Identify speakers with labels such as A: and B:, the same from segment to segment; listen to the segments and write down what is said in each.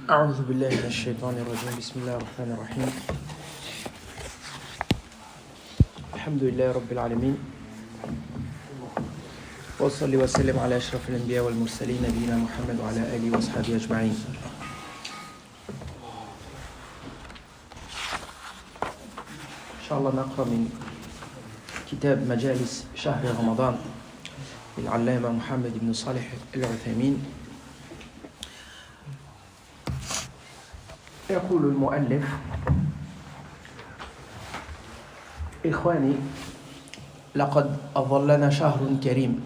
A: أعوذ بالله من الشيطان الرجيم بسم الله الرحمن الرحيم الحمد لله رب العالمين وصلي وسلم على أشرف الأنبياء والمرسلين نبينا محمد وعلى آله وأصحابه أجمعين. إن شاء الله نقرأ من كتاب مجالس شهر رمضان للعلامة محمد بن صالح العثيمين. يقول المؤلف: إخواني، لقد أظلنا شهر كريم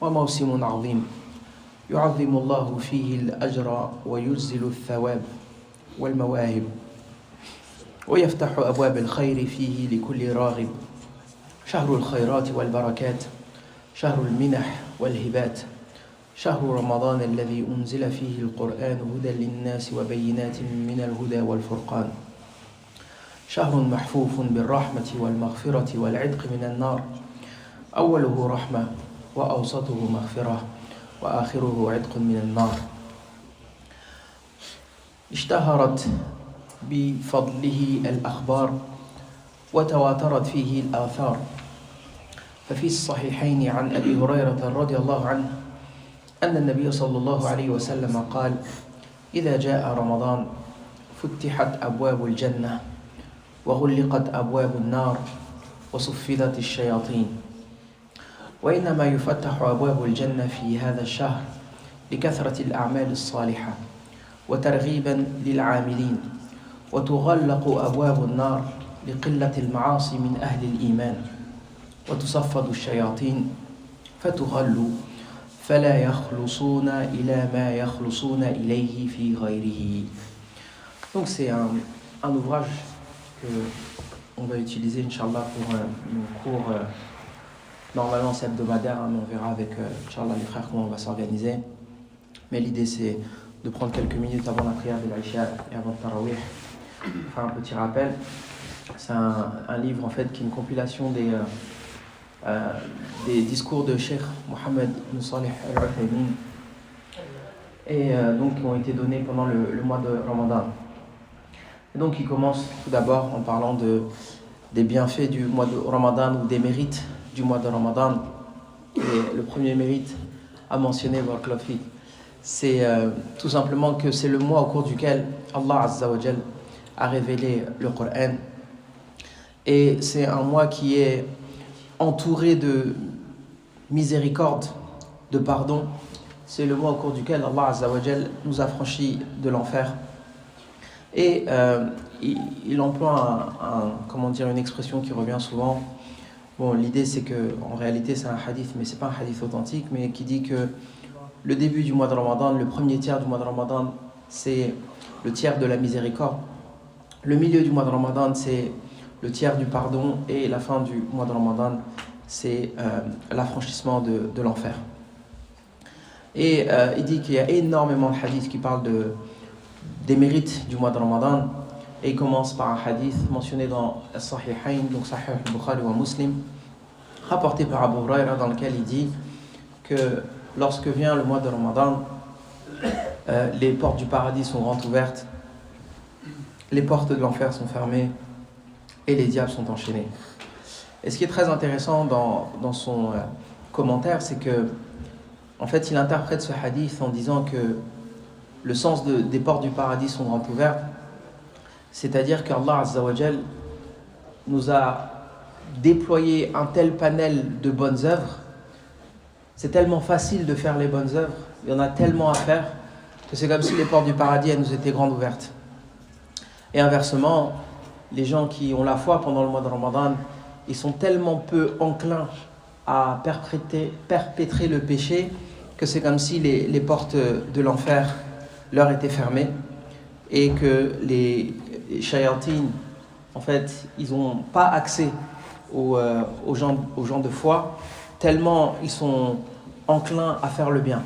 A: وموسم عظيم يعظم الله فيه الأجر ويجزل الثواب والمواهب ويفتح أبواب الخير فيه لكل راغب. شهر الخيرات والبركات، شهر المنح والهبات، شهر رمضان الذي أنزل فيه القرآن هدى للناس وبينات من الهدى والفرقان. شهر محفوف بالرحمة والمغفرة والعتق من النار، أوله رحمة وأوسطه مغفرة وآخره عتق من النار. اشتهرت بفضله الأخبار وتواترت فيه الآثار. ففي الصحيحين عن أبي هريرة رضي الله عنه أن النبي صلى الله عليه وسلم قال: إذا جاء رمضان فتحت أبواب الجنة وغلقت أبواب النار وصفدت الشياطين. وإنما يفتح أبواب الجنة في هذا الشهر لكثرة الأعمال الصالحة وترغيبا للعاملين، وتغلق أبواب النار لقلة المعاصي من أهل الإيمان، وتصفد الشياطين فتغل فلا يخلصون إلى ما يخلصون إليه في غيره. Donc c'est un ouvrage qu'on va utiliser, Inch'Allah, pour nos cours normalement c'est hebdomadaire, mais on verra avec Inch'Allah les frères comment on va s'organiser. Mais l'idée c'est de prendre quelques minutes avant la prière de l'Aïcha et avant le Tarawih, faire un petit rappel. C'est un livre en fait qui est une compilation des discours de Cheikh Mohammed ibn Salih al-Uthaymin et donc qui ont été donnés pendant le mois de Ramadan. Et donc il commence tout d'abord en parlant des bienfaits du mois de Ramadan ou des mérites du mois de Ramadan. Et le premier mérite à mentionner, c'est tout simplement que c'est le mois au cours duquel Allah Azza wa Jal a révélé le Coran. Et c'est un mois qui est entouré de miséricorde, de pardon. C'est le mois au cours duquel Allah Azza wa Jal nous a franchis de l'enfer. Et il emploie une expression qui revient souvent. Bon, l'idée c'est que en réalité c'est un hadith, mais c'est pas un hadith authentique, mais qui dit que le début du mois de Ramadan, le premier tiers du mois de Ramadan, c'est le tiers de la miséricorde. Le milieu du mois de Ramadan, c'est le tiers du pardon, et la fin du mois de Ramadan, c'est l'affranchissement de l'enfer. Et il dit qu'il y a énormément de hadiths qui parlent des mérites du mois de Ramadan, et il commence par un hadith mentionné dans As-Sahihayn, donc Sahih al-Bukhari wa Muslim, rapporté par Abu Huraira, dans lequel il dit que lorsque vient le mois de Ramadan, les portes du paradis sont grandes ouvertes, les portes de l'enfer sont fermées et les diables sont enchaînés. Et ce qui est très intéressant dans son commentaire, c'est que en fait il interprète ce hadith en disant que le sens des portes du paradis sont grandes ouvertes, c'est-à-dire qu'Allah Azza wa Jal nous a déployé un tel panel de bonnes œuvres. C'est tellement facile de faire les bonnes œuvres, il y en a tellement à faire, que c'est comme si les portes du paradis elles nous étaient grandes ouvertes. Et inversement, les gens qui ont la foi pendant le mois de Ramadan, ils sont tellement peu enclins à perpétrer le péché, que c'est comme si les portes de l'enfer leur étaient fermées, et que les shayatines, en fait, ils n'ont pas accès aux gens de foi, tellement ils sont enclins à faire le bien.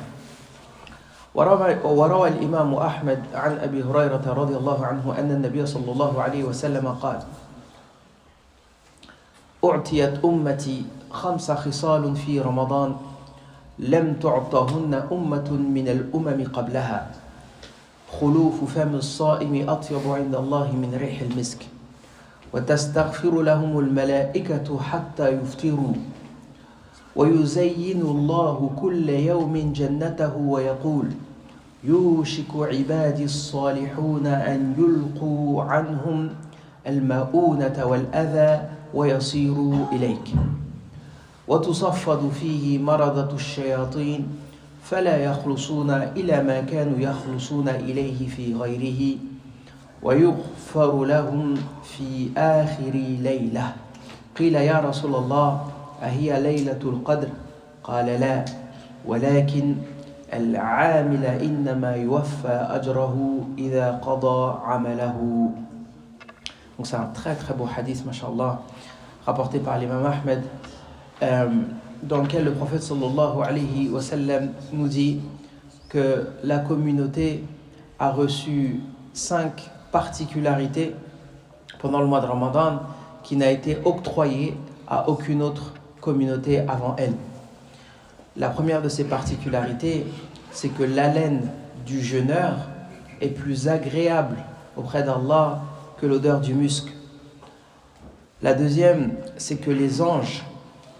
A: وروى الإمام أحمد عن أبي هريرة رضي الله عنه أن النبي صلى الله عليه وسلم قال: أعطيت أمتي 5 خصال في رمضان لم تعطهن أمة من الأمم قبلها خلوف فم الصائم أطيب عند الله من ريح المسك وتستغفر لهم الملائكة حتى يفطروا ويزين الله كل يوم جنته ويقول يوشك عبادي الصالحون أن يلقوا عنهم المؤونة والأذى ويصيروا إليك وتصفد فيه مرضة الشياطين فلا يخلصون إلى ما كانوا يخلصون إليه في غيره ويغفر لهم في آخر ليلة قيل يا رسول الله أهي ليلة القدر قال لا ولكن العامل إنما يوفى أجره إذا قضى عمله. Donc c'est un très très beau hadith, mashallah, rapporté par l'imam Ahmed, dans lequel le prophète sallallahu alayhi wa sallam nous dit que la communauté a reçu 5 particularités pendant le mois de Ramadan qui n'a été octroyée à aucune autre communauté avant elle. La première de ces particularités, c'est que l'haleine du jeûneur est plus agréable auprès d'Allah que l'odeur du musc. La deuxième, c'est que les anges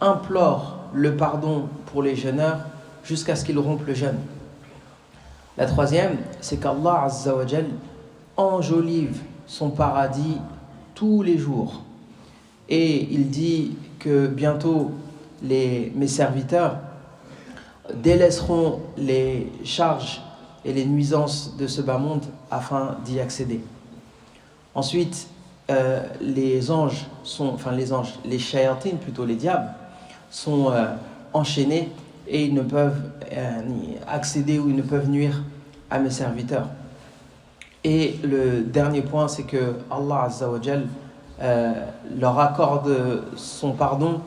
A: implorent le pardon pour les jeûneurs jusqu'à ce qu'ils rompent le jeûne. La troisième, c'est qu'Allah Azza wa Jal enjolive son paradis tous les jours. Et il dit que bientôt mes serviteurs délaisseront les charges et les nuisances de ce bas monde afin d'y accéder. Ensuite, les shayatines, plutôt les diables, sont enchaînés et ils ne peuvent ni accéder ou ils ne peuvent nuire à mes serviteurs. Et le dernier point, c'est que Allah Azza wa Jal leur accorde son pardon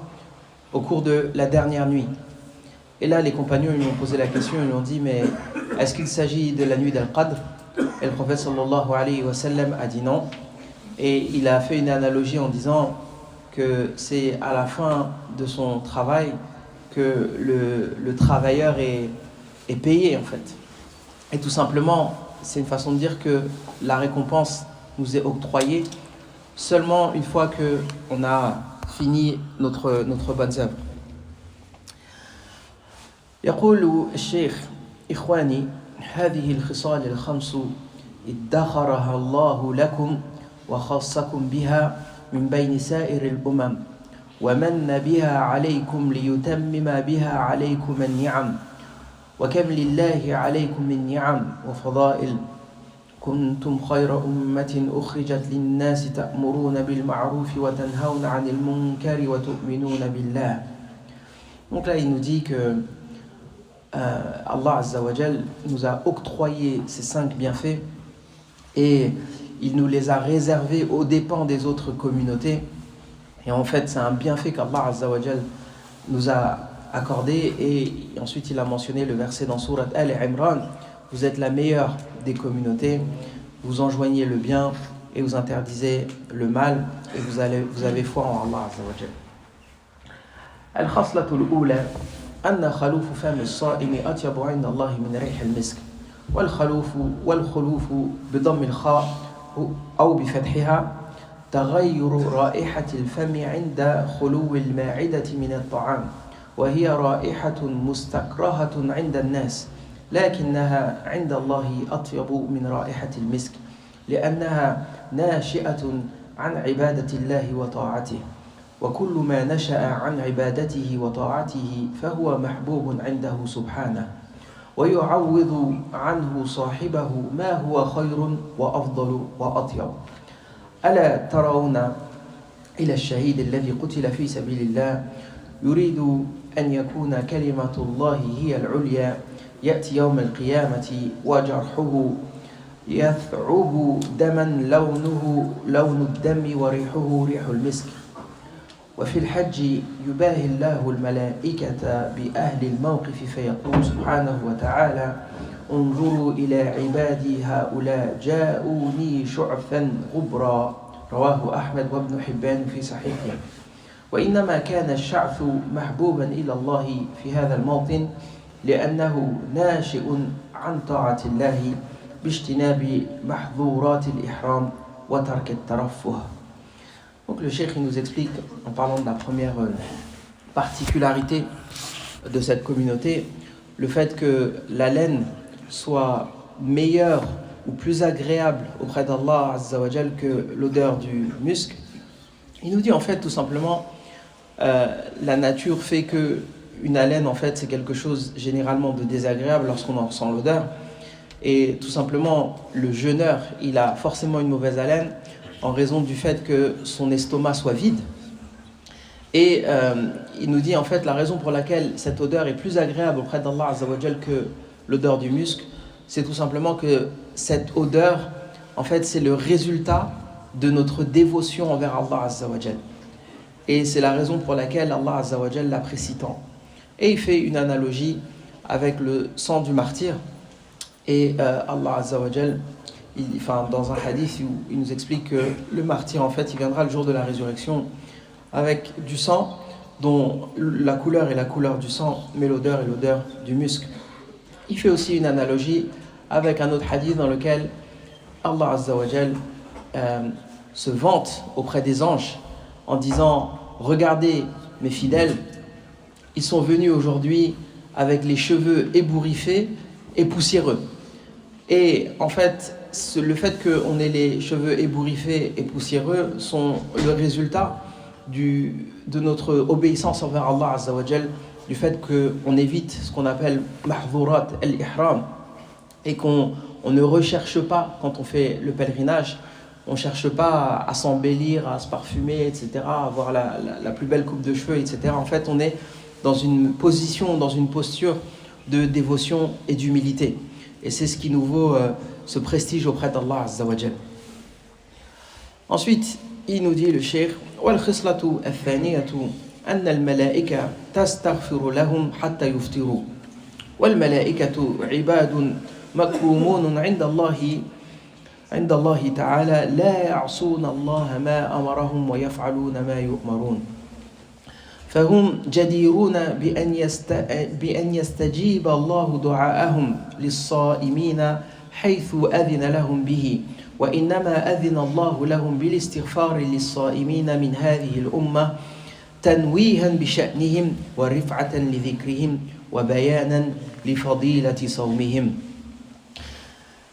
A: au cours de la dernière nuit. Et là, les compagnons lui ont posé la question, ils lui ont dit, mais est-ce qu'il s'agit de la nuit d'Al-Qadr? Et le prophète sallallahu alayhi wa sallam a dit non. Et il a fait une analogie en disant que c'est à la fin de son travail que le travailleur est payé en fait. Et tout simplement, c'est une façon de dire que la récompense nous est octroyée seulement une fois qu'on a fini notre bonne œuvre. يقول الشيخ إخواني هذه الخصال الخمس ادخرها الله لكم وخصكم بها من بين سائر الأمم ومن بها عليكم ليتمم بها عليكم النعم وكم لله عليكم من نعم وفضائل كنتم خير أمة أخرجت للناس تأمرون بالمعروف وتنهون عن المنكر وتؤمنون بالله. Donc là il nous dit que Allah Azza wa Jal nous a octroyé ces 5 bienfaits et il nous les a réservés aux dépens des autres communautés. Et en fait, c'est un bienfait qu'Allah Azza wa Jal nous a accordé. Et ensuite, il a mentionné le verset dans Sourate Al-Imran. Vous êtes la meilleure des communautés, vous enjoignez le bien et vous interdisez le mal et vous avez foi en Allah Azza wa Jal. Al-Khaslatul Ula أن خلوف فم الصائم أطيب عند الله من ريح المسك والخلوف بضم الخاء أو بفتحها تغير رائحة الفم عند خلو المعدة من الطعام وهي رائحة مستكرهة عند الناس لكنها عند الله أطيب من رائحة المسك لأنها ناشئة عن عبادة الله وطاعته وكل ما نشأ عن عبادته وطاعته فهو محبوب عنده سبحانه ويعوض عنه صاحبه ما هو خير وأفضل وأطيب. ألا ترون إلى الشهيد الذي قتل في سبيل الله يريد أن يكون كلمة الله هي العليا يأتي يوم القيامة وجرحه يثعب دما لونه لون الدم وريحه ريح المسك. وفي الحج يباهي الله الملائكة بأهل الموقف فيقول سبحانه وتعالى انظروا إلى عبادي هؤلاء جاءوني شعثا غبرا رواه أحمد وابن حبان في صحيحه. وإنما كان الشعث محبوبا إلى الله في هذا الموطن لأنه ناشئ عن طاعة الله باجتناب محظورات الإحرام وترك الترفه. Donc le cheikh il nous explique en parlant de la première particularité de cette communauté, le fait que la laine soit meilleure ou plus agréable auprès d'Allah Azza wa Jal que l'odeur du musc. Il nous dit en fait tout simplement la nature fait que une haleine en fait c'est quelque chose généralement de désagréable lorsqu'on en ressent l'odeur, et tout simplement le jeûneur il a forcément une mauvaise haleine en raison du fait que son estomac soit vide. Et il nous dit en fait la raison pour laquelle cette odeur est plus agréable auprès d'Allah Azza wa Jal que l'odeur du musc, c'est tout simplement que cette odeur en fait c'est le résultat de notre dévotion envers Allah Azza wa Jal. Et c'est la raison pour laquelle Allah Azza wa Jal l'apprécie tant. Et il fait une analogie avec le sang du martyr. Et Allah Azza wa Jal, dans un hadith où il nous explique que le martyr en fait il viendra le jour de la résurrection avec du sang dont la couleur est la couleur du sang mais l'odeur est l'odeur du musc. Il fait aussi une analogie avec un autre hadith dans lequel Allah Azza wa Jal se vante auprès des anges en disant « Regardez mes fidèles, ils sont venus aujourd'hui avec les cheveux ébouriffés et poussiéreux. » Et en fait, le fait qu'on ait les cheveux ébouriffés et poussiéreux sont le résultat de notre obéissance envers Allah Azza wa Jal, du fait qu'on évite ce qu'on appelle mahzurat al-ihram et qu'on ne recherche pas, quand on fait le pèlerinage, on ne cherche pas à s'embellir, à se parfumer, etc., à avoir la plus belle coupe de cheveux, etc. En fait, on est dans une position, dans une posture de dévotion et d'humilité. Et c'est ce qui nous vaut ce prestige auprès d'Allah Azza wa Jal. Ensuite, il nous dit le cheikh وَالْخِصْلَةُ الثَّانِيَةُ أَنَّ الْمَلَائِكَةَ تَسْتَغْفِرُ لَهُمْ حَتَّى يُفْطِرُوا وَالْمَلَائِكَةُ عِبَادٌ مَكْرُومُونَ عند الله تعالى لا يعصون الله ما أمرهم ويفعلون ما يؤمرون فهم جديرون بأن يستجيب الله دعاءهم للصائمين حيث أذن لهم به وإنما أذن الله لهم بالاستغفار للصائمين من هذه الأمة تنويها بشأنهم ورفعة لذكرهم وبيانا لفضيلة صومهم.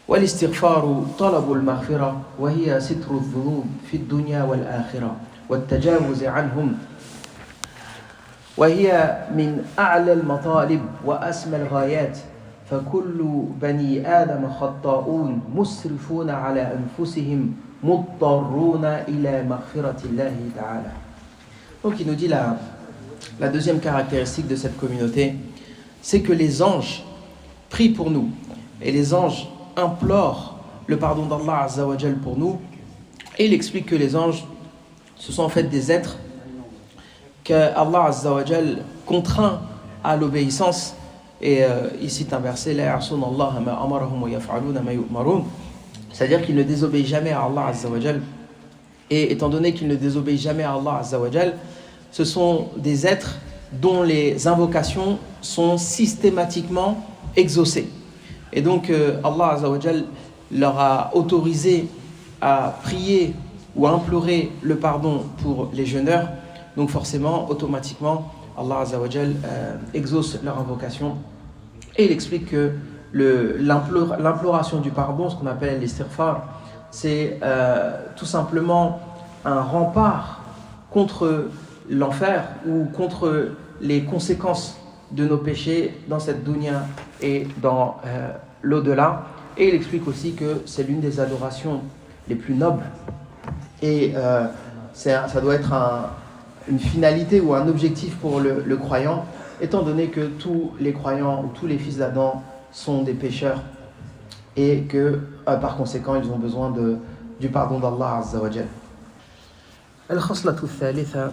A: والاستغفار طلب المغفرة وهي ستر الذنوب في الدنيا والآخرة والتجاوز عنهم، وهي من أعلى المطالب وأسمى الغايات، فكل بني آدم خطاؤون مسرفون على أنفسهم مضطرون إلى مغفرة الله تعالى. Donc il nous dit la deuxième caractéristique de cette communauté, c'est que les anges prient pour nous et les anges implore le pardon d'Allah Azza wa Jal pour nous, et il explique que les anges ce sont en fait des êtres que Allah Azza wa Jal contraint à l'obéissance, et il cite un verset la ya'sun Allah ma amarahum wa yaf'aluna ma yu'marun, c'est-à-dire qu'ils ne désobéissent jamais à Allah Azza wa Jal, et étant donné qu'ils ne désobéissent jamais à Allah Azza wa Jal, ce sont des êtres dont les invocations sont systématiquement exaucées. Et donc Allah Azza wa Jal leur a autorisé à prier ou à implorer le pardon pour les jeûneurs. Donc forcément, automatiquement, Allah Azza wa Jal exauce leur invocation. Et il explique que l'imploration du pardon, ce qu'on appelle l'istighfar, c'est tout simplement un rempart contre l'enfer ou contre les conséquences de nos péchés dans cette dunya et dans l'au-delà. Et il explique aussi que c'est l'une des adorations les plus nobles, et ça doit être une finalité ou un objectif pour le croyant, étant donné que tous les croyants ou tous les fils d'Adam sont des pécheurs et que par conséquent ils ont besoin du pardon d'Allah Azza wa Jal. الخصلة الثالثة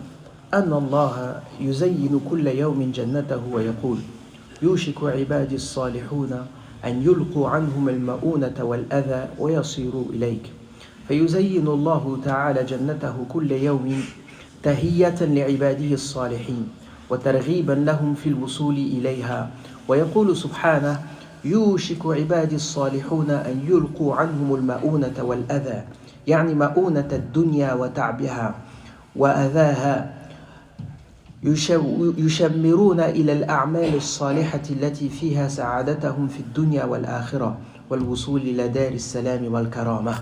A: أن الله يزين كل يوم جنته ويقول يوشك عبادي الصالحون أن يلقوا عنهم المؤونة والأذى ويصيروا إليك، فيزين الله تعالى جنته كل يوم تهية لعباده الصالحين وترغيبا لهم في الوصول إليها، ويقول سبحانه يوشك عبادي الصالحون أن يلقوا عنهم المؤونة والأذى يعني مؤونة الدنيا وتعبها وأذاها يشمرون إلى الأعمال الصالحة التي فيها سعادتهم في الدنيا والآخرة والوصول إلى دار السلام والكرامة.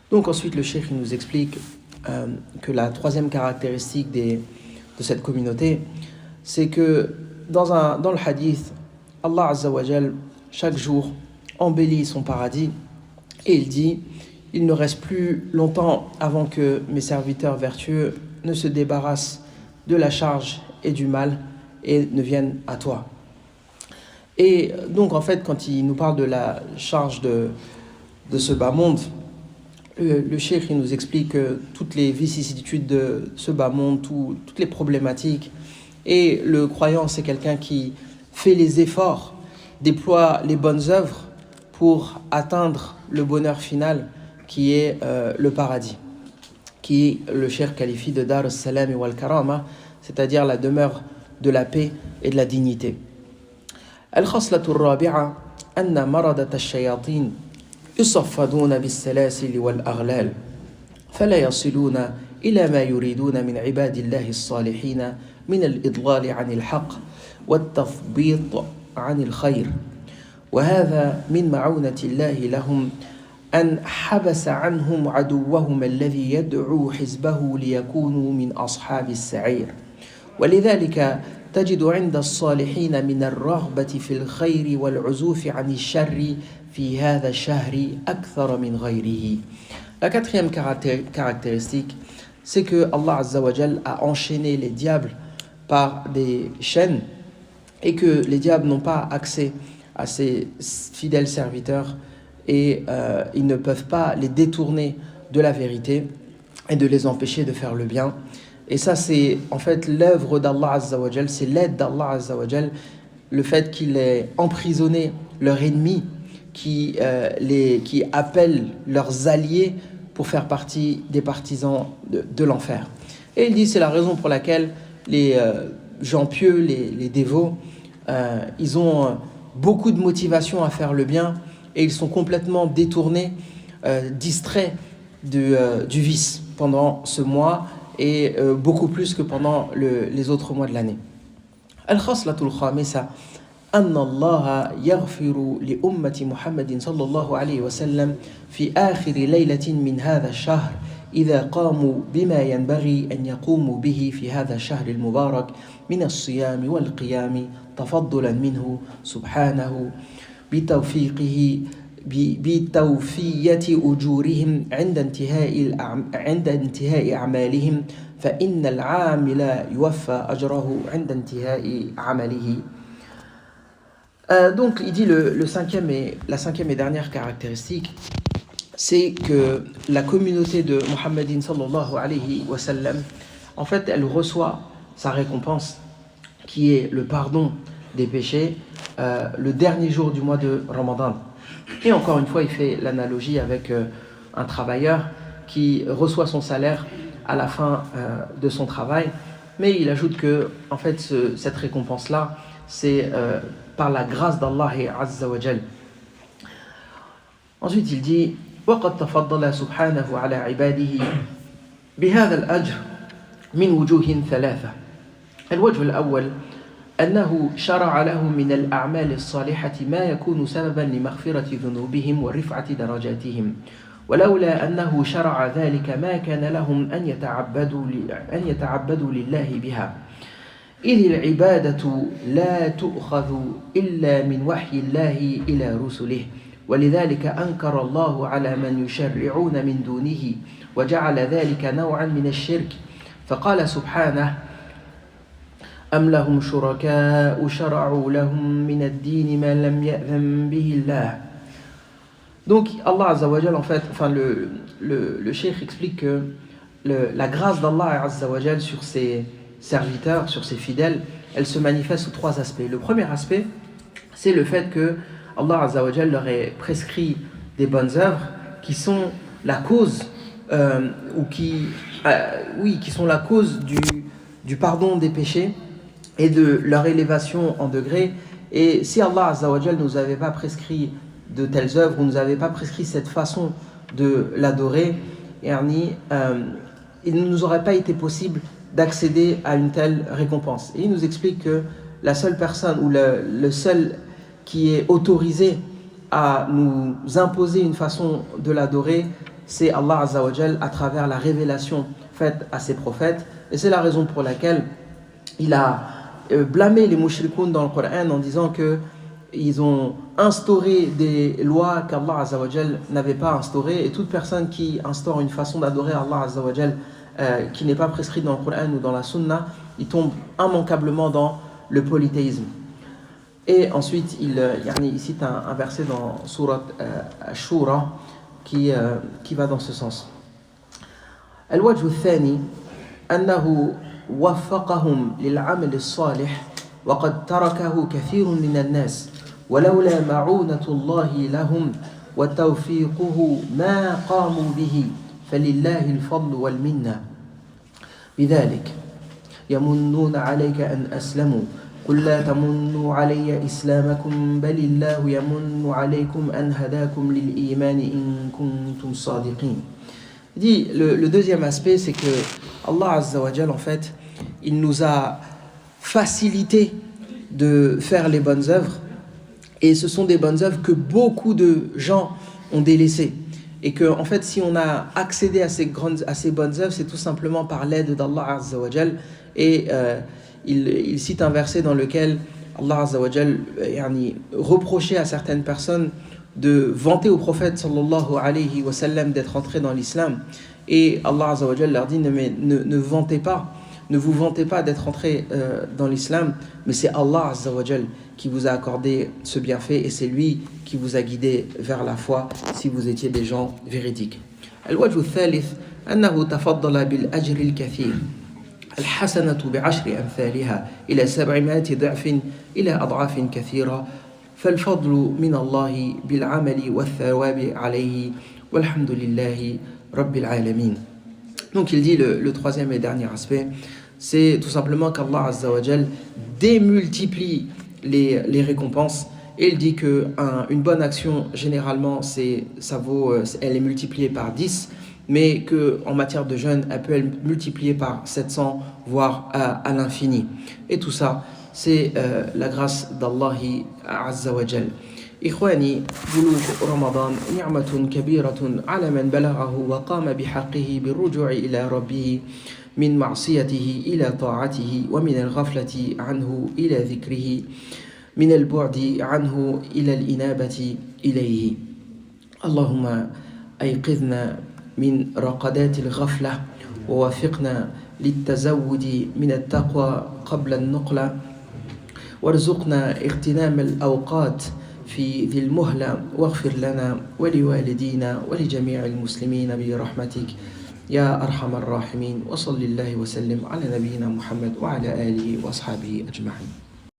A: Donc ensuite le cheikh nous explique que la troisième caractéristique de cette communauté, c'est que dans le hadith, Allah Azza wa Jal, chaque jour, embellit son paradis et il dit « Il ne reste plus longtemps avant que mes serviteurs vertueux ne se débarrassent de la charge et du mal et ne viennent à toi. » Et donc en fait, quand il nous parle de la charge de ce bas monde, le cheikh il nous explique que toutes les vicissitudes de ce bas monde, toutes les problématiques, et le croyant c'est quelqu'un qui fait les efforts, déploie les bonnes œuvres pour atteindre le bonheur final qui est le paradis, qui le cheikh qualifie de Dar al-Salam wal Karama, c'est-à-dire la demeure de la paix et de la dignité. الخصلة الرابعة أن مردة الشياطين يصفدون بالسلاسل والأغلال فلا يصلون إلى ما يريدون من عباد الله الصالحين من الإضلال عن الحق والتثبيط عن الخير وهذا من معونة الله لهم أن حبس عنهم عدوهم الذي يدعو حزبه ليكونوا من أصحاب السعير ولذلك تجد عند الصالحين من الرغبة في الخير والعزوف عن الشر في هذا الشهر أكثر من غيره. La quatrième caractéristique, c'est que Allah Azza wa Jal a enchaîné les diables par des chaînes et que les diables n'ont pas accès à ses fidèles serviteurs et ils ne peuvent pas les détourner de la vérité et de les empêcher de faire le bien. Et ça, c'est en fait l'œuvre d'Allah Azza wa Jal, c'est l'aide d'Allah Azza wa Jal, le fait qu'il ait emprisonné leur ennemi, qui appellent leurs alliés pour faire partie des partisans de l'enfer. Et il dit c'est la raison pour laquelle les gens pieux, les dévots, ils ont beaucoup de motivation à faire le bien et ils sont complètement détournés, distraits du vice pendant ce mois et beaucoup plus que pendant les autres mois de l'année. Al-Khaslatul Khamisa أن الله يغفر لأمة محمد صلى الله عليه وسلم في آخر ليلة من هذا الشهر إذا قاموا بما ينبغي أن يقوموا به في هذا الشهر المبارك من الصيام والقيام تفضلا منه سبحانه بتوفية أجورهم عند انتهاء أعمالهم فإن العامل يوفى أجره عند انتهاء عمله. Donc il dit la cinquième et dernière caractéristique, c'est que la communauté de Muhammadin sallallahu alayhi wa sallam, en fait elle reçoit sa récompense qui est le pardon des péchés le dernier jour du mois de Ramadan. Et encore une fois il fait l'analogie avec un travailleur qui reçoit son salaire à la fin de son travail, mais il ajoute que en fait cette récompense là c'est par la grâce d'Allah Azza wa Jal. Ensuite il dit وقد تفضل سبحانه على عباده بهذا الأجر من وجوه ثلاثة. الوجه الأول أنه شرع لهم من الأعمال الصالحة ما يكون سببا لمغفرة ذنوبهم ورفعة درجاتهم ولولا أنه شرع ذلك ما كان لهم أن يتعبدوا لله بها إذ العبادة لا تؤخذ إلا من وحي الله إلى رسله ولذلك أنكر الله على من يشرعون من دونه وجعل ذلك نوعا من الشرك فقال سبحانه أم لهم شركاء شرعوا لهم من الدين ما لم يأذن به الله. Donc Allah Azza wa Jal, en fait, le cheikh explique que la grâce d'Allah Azza wa Jal sur ses serviteurs, sur ses fidèles, elle se manifeste sous trois aspects. Le premier aspect, c'est le fait que Allah Azza wa Jal leur ait prescrit des bonnes œuvres qui sont la cause qui sont la cause du pardon des péchés et de leur élévation en degrés Et si Allah Azza wa Jal ne nous avait pas prescrit de telles œuvres, ou nous avait pas prescrit cette façon de l'adorer, il ne nous aurait pas été possible d'accéder à une telle récompense. Et il nous explique que la seule personne, ou le seul qui est autorisé à nous imposer une façon de l'adorer, c'est Allah Azza wa Jal à travers la révélation faite à ses prophètes. Et c'est la raison pour laquelle il a blâmé les mushrikoun dans le Coran en disant qu'ils ont instauré des lois qu'Allah Azza wa Jal n'avait pas instaurées, et toute personne qui instaure une façon d'adorer Allah Azza wa Jal qui n'est pas prescrite dans le Coran ou dans la Sunna, il tombe immanquablement dans le polythéisme. Et ensuite il cite un verset dans Surat Ash-Shura qui va dans ce sens. الوجه الثاني أنه وفقهم للعمل الصالح وقد تركه كثير من الناس ولولا معونة الله لهم وتوفيقه ما قاموا به فلله الفضل والمنة بذلك يمنون عليك أن أسلموا قل لا تمنوا علي إسلامكم بل الله يمن عليكم أن هداكم للإيمان إن كنتم صادقين. Il dit, le deuxième aspect, c'est que Allah Azza wa Jal, en fait, il nous a facilité de faire les bonnes œuvres, et ce sont des bonnes œuvres que beaucoup de gens ont délaissées. Et que, en fait, si on a accédé à ces bonnes œuvres, c'est tout simplement par l'aide d'Allah Azza wa Jal. Et il cite un verset dans lequel Allah Azza wa Jal reprochait à certaines personnes de vanter au prophète sallallahu alayhi wa sallam d'être entré dans l'islam, et Allah Azza wa Jal leur dit ne vous vantez pas d'être entré dans l'islam, mais c'est Allah Azza wa Jal qui vous a accordé ce bienfait, et c'est lui qui vous a guidé vers la foi si vous étiez des gens véridiques. الوجه الثالث أنه تفضل بالأجر الكثير الحسنة بعشر أمثالها إلى 700 ضعف إلى أضعاف كثيرة فالفضل من الله بالعمل والثواب عليه والحمد لله رب العالمين. Donc il dit le troisième et dernier aspect, c'est tout simplement qu'Allah Azza wa Jal démultiplie les récompenses, et il dit qu'une bonne action généralement elle est multipliée par 10, mais qu'en matière de jeûne elle peut être multipliée par 700 voire à l'infini, et tout ça c'est la grâce d'Allah Azza wa Jal. إخواني بلوغ رمضان نعمة كبيرة على من بلغه وقام بحقه بالرجوع إلى ربه من معصيته إلى طاعته ومن الغفلة عنه إلى ذكره من البعد عنه إلى الإنابة إليه. اللهم أيقظنا من رقدات الغفلة ووفقنا للتزود من التقوى قبل النقلة وارزقنا اغتنام الأوقات في ذي المهلة واغفر لنا ولوالدينا ولجميع المسلمين برحمتك يا أرحم الراحمين وصل الله وسلم على نبينا محمد وعلى آله وأصحابه أجمعين.